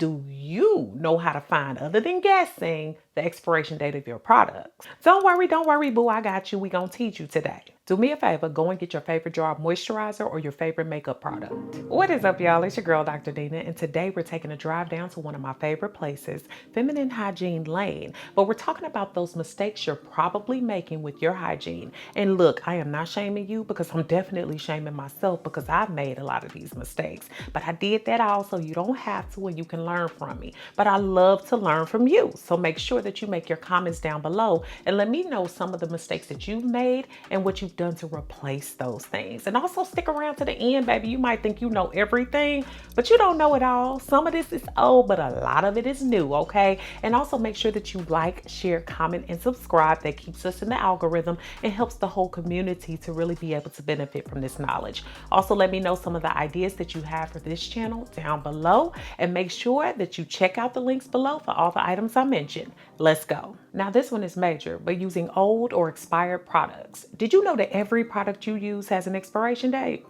do you know how to find, other than guessing, the expiration date of your products? Don't worry, boo, I got you. We gonna teach you today. Do me a favor, go and get your favorite jar of moisturizer or your favorite makeup product. What is up, y'all? It's your girl, Dr. Dina, and today we're taking a drive down to one of my favorite places, Feminine Hygiene Lane. But we're talking about those mistakes you're probably making with your hygiene. And look, I am not shaming you because I'm definitely shaming myself because I've made a lot of these mistakes. But I did that also. You don't have to, and you can learn from me. But I love to learn from you. So make sure that you make your comments down below and let me know some of the mistakes that you've made and what you've done to replace those things. And also stick around to the end, baby. You might think you know everything, but you don't know it all. Some of this is old, but a lot of it is new, okay? And also make sure that you like, share, comment, and subscribe. That keeps us in the algorithm and helps the whole community to really be able to benefit from this knowledge. Also, let me know some of the ideas that you have for this channel down below, and make sure that you check out the links below for all the items I mentioned. Let's go. Now this one is major, but using old or expired products. Did you know that every product you use has an expiration date?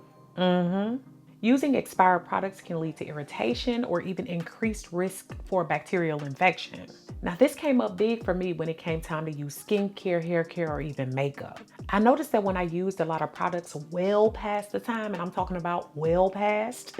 Using expired products can lead to irritation or even increased risk for bacterial infection. Now this came up big for me when it came time to use skincare, hair care, or even makeup. I noticed that when I used a lot of products well past the time, and I'm talking about well past,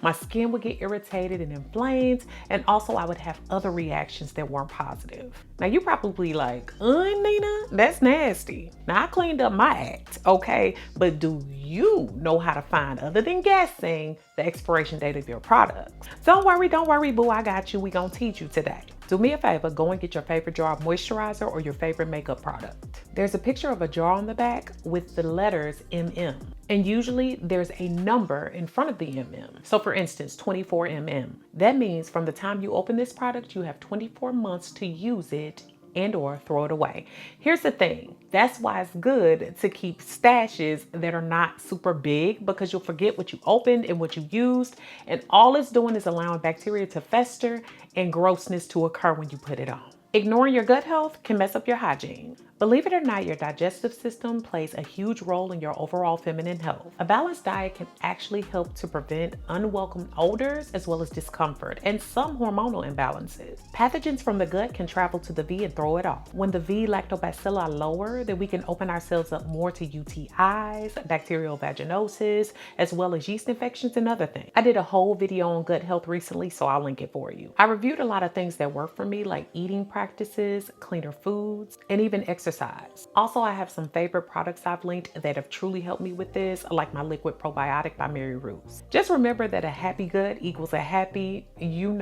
my skin would get irritated and inflamed, and also I would have other reactions that weren't positive. Now you probably like, Nina, that's nasty. Now I cleaned up my act, okay? But do you know how to find, other than guessing, the expiration date of your products? Don't worry, boo, I got you. We gonna teach you today. Do me a favor, go and get your favorite jar of moisturizer or your favorite makeup product. There's a picture of a jar on the back with the letters MM. And usually there's a number in front of the MM. So for instance, 24 mm. That means from the time you open this product, you have 24 months to use it and or throw it away. Here's the thing. That's why it's good to keep stashes that are not super big, because you'll forget what you opened and what you used. And all it's doing is allowing bacteria to fester and grossness to occur when you put it on. Ignoring your gut health can mess up your hygiene. Believe it or not, your digestive system plays a huge role in your overall feminine health. A balanced diet can actually help to prevent unwelcome odors as well as discomfort and some hormonal imbalances. Pathogens from the gut can travel to the V and throw it off. When the V lactobacilli are lower, then we can open ourselves up more to UTIs, bacterial vaginosis, as well as yeast infections and other things. I did a whole video on gut health recently, so I'll link it for you. I reviewed a lot of things that work for me, like eating practices, cleaner foods, and even exercise. Also, I have some favorite products I've linked that have truly helped me with this, like my liquid probiotic by Mary Ruth. Just remember that a happy gut equals a happy, you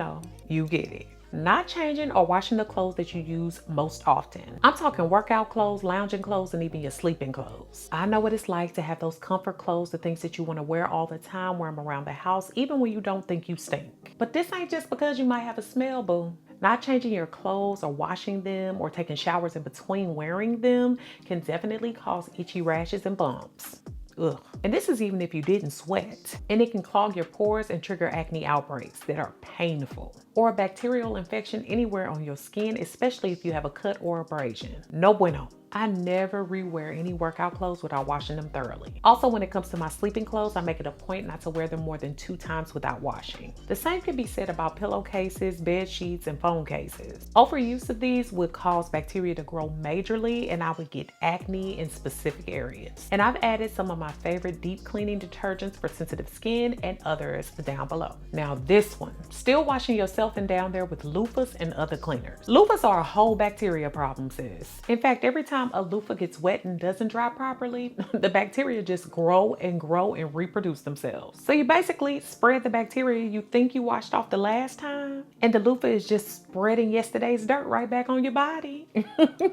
get it. Not changing or washing the clothes that you use most often. I'm talking workout clothes, lounging clothes, and even your sleeping clothes. I know what it's like to have those comfort clothes, the things that you want to wear all the time, wear them around the house, even when you don't think you stink. But this ain't just because you might have a smell, boo. Not changing your clothes or washing them or taking showers in between wearing them can definitely cause itchy rashes and bumps. Ugh. And this is even if you didn't sweat. And it can clog your pores and trigger acne outbreaks that are painful. Or a bacterial infection anywhere on your skin, especially if you have a cut or abrasion. No bueno. I never rewear any workout clothes without washing them thoroughly. Also, when it comes to my sleeping clothes, I make it a point not to wear them more than 2 times without washing. The same can be said about pillowcases, bed sheets, and phone cases. Overuse of these would cause bacteria to grow majorly, and I would get acne in specific areas. And I've added some of my favorite deep cleaning detergents for sensitive skin and others down below. Now this one, still washing yourself and down there with loofahs and other cleaners. Loofahs are a whole bacteria problem, sis. In fact, every time a loofah gets wet and doesn't dry properly, the bacteria just grow and reproduce themselves. So you basically spread the bacteria you think you washed off the last time, and the loofah is just spreading yesterday's dirt right back on your body.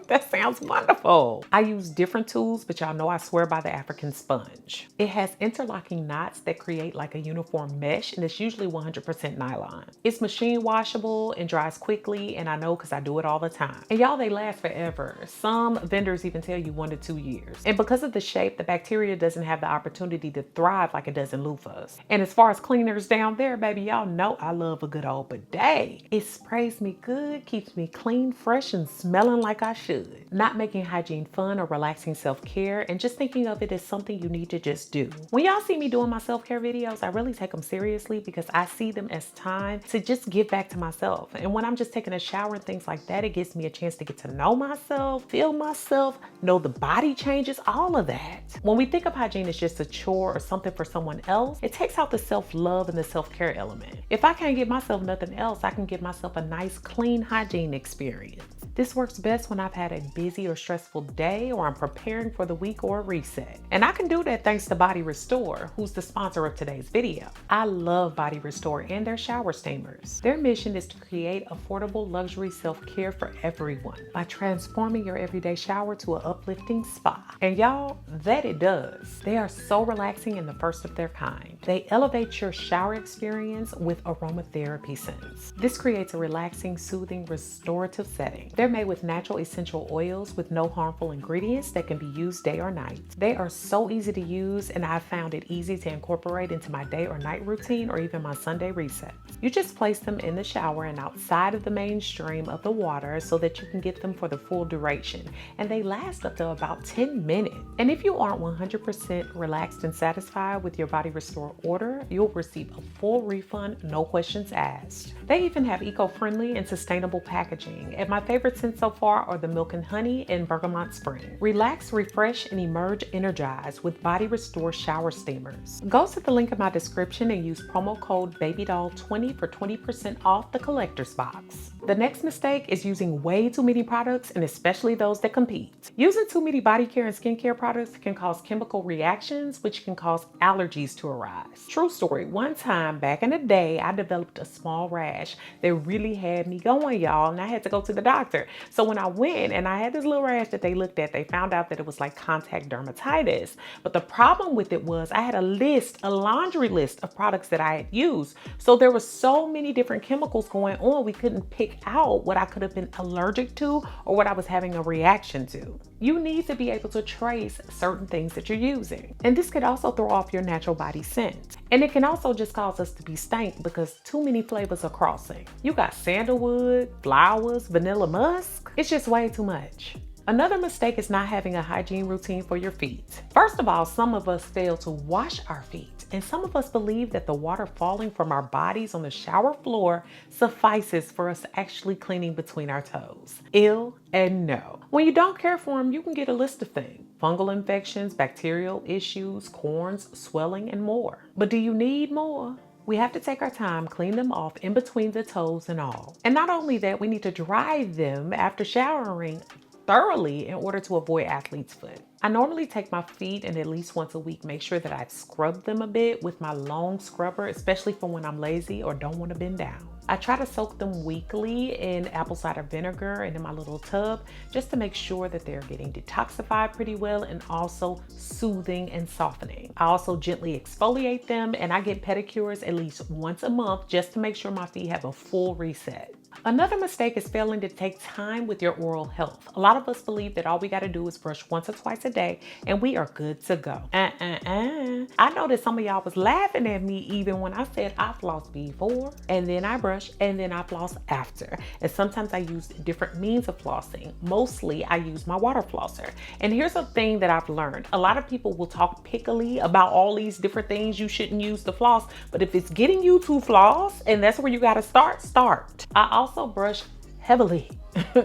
That sounds wonderful. I use different tools, but y'all know I swear by the African sponge. It has interlocking knots that create like a uniform mesh, and it's usually 100% nylon. It's machine washable and dries quickly, and I know because I do it all the time. And y'all, they last forever. Some vendors even tell you 1 to 2 years. And because of the shape, the bacteria doesn't have the opportunity to thrive like it does in loofahs. And as far as cleaners down there, baby, y'all know I love a good old bidet. It sprays me good, keeps me clean, fresh, and smelling like I should. Not making hygiene fun or relaxing self-care, and just thinking of it as something you need to just do. When y'all see me doing my self-care videos, I really take them seriously because I see them as time to just give back to myself. And when I'm just taking a shower and things like that, it gives me a chance to get to know myself, feel myself, know the body changes, all of that. When we think of hygiene as just a chore or something for someone else, it takes out the self-love and the self-care element. If I can't give myself nothing else, I can give myself a nice, clean hygiene experience. This works best when I've had a busy or stressful day, or I'm preparing for the week or a reset. And I can do that thanks to Body Restore, who's the sponsor of today's video. I love Body Restore and their shower steamers. Their mission is to create affordable luxury self-care for everyone by transforming your everyday shower to an uplifting spa. And y'all, that it does. They are so relaxing and the first of their kind. They elevate your shower experience with aromatherapy scents. This creates a relaxing, soothing, restorative setting. They're made with natural essential oils with no harmful ingredients that can be used day or night. They are so easy to use, and I've found it easy to incorporate into my day or night routine or even my Sunday resets. You just place them in the shower and outside of the mainstream of the water so that you can get them for the full duration, and they last up to about 10 minutes. And if you aren't 100% relaxed and satisfied with your Body Restore order, you'll receive a full refund, no questions asked. They even have eco-friendly and sustainable packaging, and my favorite scents so far are the Milk and Honey and Bergamot Spring. Relax, refresh, and emerge energized with Body Restore shower steamers. Go to the link in my description and use promo code BabyDoll20 for 20% off the collector's box. The next mistake is using way too many products, and especially those that compete. Using too many body care and skincare products can cause chemical reactions, which can cause allergies to arise. True story, one time back in the day, I developed a small rash that really had me going, y'all, and I had to go to the doctor. So when I went and I had this little rash that they looked at, they found out that it was like contact dermatitis. But the problem with it was I had a laundry list of products that I had used. So there were so many different chemicals going on, we couldn't pick out what I could have been allergic to or what I was having a reaction to. You need to be able to trace certain things that you're using. And this could also throw off your natural body scent. And it can also just cause us to be stank because too many flavors are crossing. You got sandalwood, flowers, vanilla musk. It's just way too much. Another mistake is not having a hygiene routine for your feet. First of all, some of us fail to wash our feet, and some of us believe that the water falling from our bodies on the shower floor suffices for us actually cleaning between our toes. Ill and no. When you don't care for them, you can get a list of things. Fungal infections, bacterial issues, corns, swelling, and more. But do you need more? We have to take our time, clean them off in between the toes and all. And not only that, we need to dry them after showering thoroughly in order to avoid athlete's foot. I normally take my feet and at least once a week make sure that I've scrubbed them a bit with my long scrubber, especially for when I'm lazy or don't want to bend down. I try to soak them weekly in apple cider vinegar and in my little tub just to make sure that they're getting detoxified pretty well and also soothing and softening. I also gently exfoliate them, and I get pedicures at least once a month just to make sure my feet have a full reset. Another mistake is failing to take time with your oral health. A lot of us believe that all we got to do is brush once or twice a day and we are good to go. I know that some of y'all was laughing at me even when I said I floss before and then I brush and then I floss after. And sometimes I use different means of flossing. Mostly I use my water flosser. And here's a thing that I've learned. A lot of people will talk pickily about all these different things you shouldn't use to floss, but if it's getting you to floss and that's where you got to start. I also brush heavily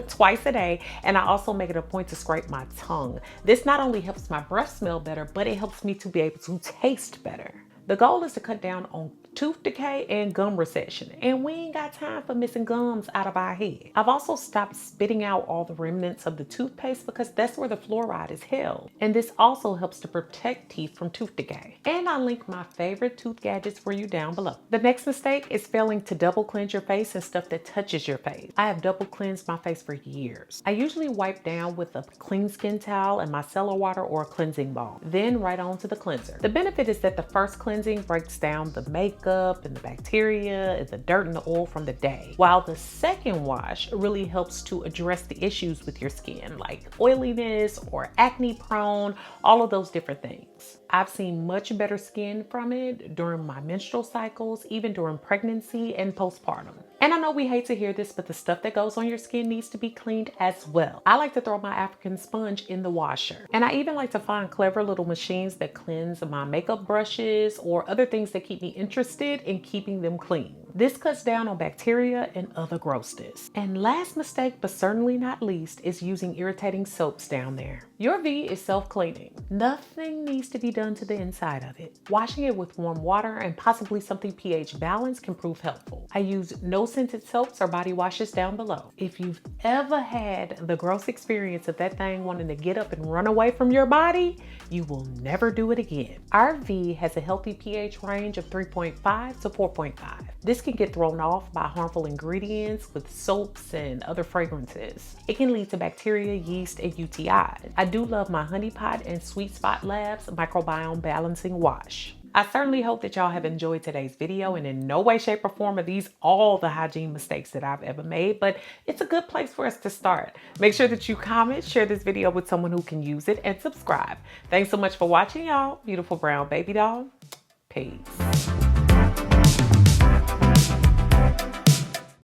twice a day, and I also make it a point to scrape my tongue. This not only helps my breath smell better, but it helps me to be able to taste better. The goal is to cut down on tooth decay and gum recession, and we ain't got time for missing gums out of our head. I've also stopped spitting out all the remnants of the toothpaste because that's where the fluoride is held, and this also helps to protect teeth from tooth decay. And I link my favorite tooth gadgets for you down below. The next mistake is failing to double cleanse your face and stuff that touches your face. I have double cleansed my face for years. I usually wipe down with a clean skin towel and micellar water or a cleansing balm, then right on to the cleanser. The benefit is that the first cleansing breaks down the makeup makeup and the bacteria and the dirt and the oil from the day. While the second wash really helps to address the issues with your skin, like oiliness or acne prone, all of those different things. I've seen much better skin from it during my menstrual cycles, even during pregnancy and postpartum. And I know we hate to hear this, but the stuff that goes on your skin needs to be cleaned as well. I like to throw my African sponge in the washer. And I even like to find clever little machines that cleanse my makeup brushes or other things that keep me interested in keeping them clean. This cuts down on bacteria and other grossness. And last mistake, but certainly not least, is using irritating soaps down there. Your V is self-cleaning. Nothing needs to be done to the inside of it. Washing it with warm water and possibly something pH balanced can prove helpful. I use no scented soaps or body washes down below. If you've ever had the gross experience of that thing wanting to get up and run away from your body, you will never do it again. Our V has a healthy pH range of 3.5 to 4.5. This can get thrown off by harmful ingredients with soaps and other fragrances. It can lead to bacteria, yeast, and UTIs. I do love my Honey Pot and Sweet Spot Labs microbiome balancing wash. I certainly hope that y'all have enjoyed today's video, and in no way, shape, or form are these all the hygiene mistakes that I've ever made, but it's a good place for us to start. Make sure that you comment, share this video with someone who can use it, and subscribe. Thanks so much for watching, y'all. Beautiful brown baby doll. Peace.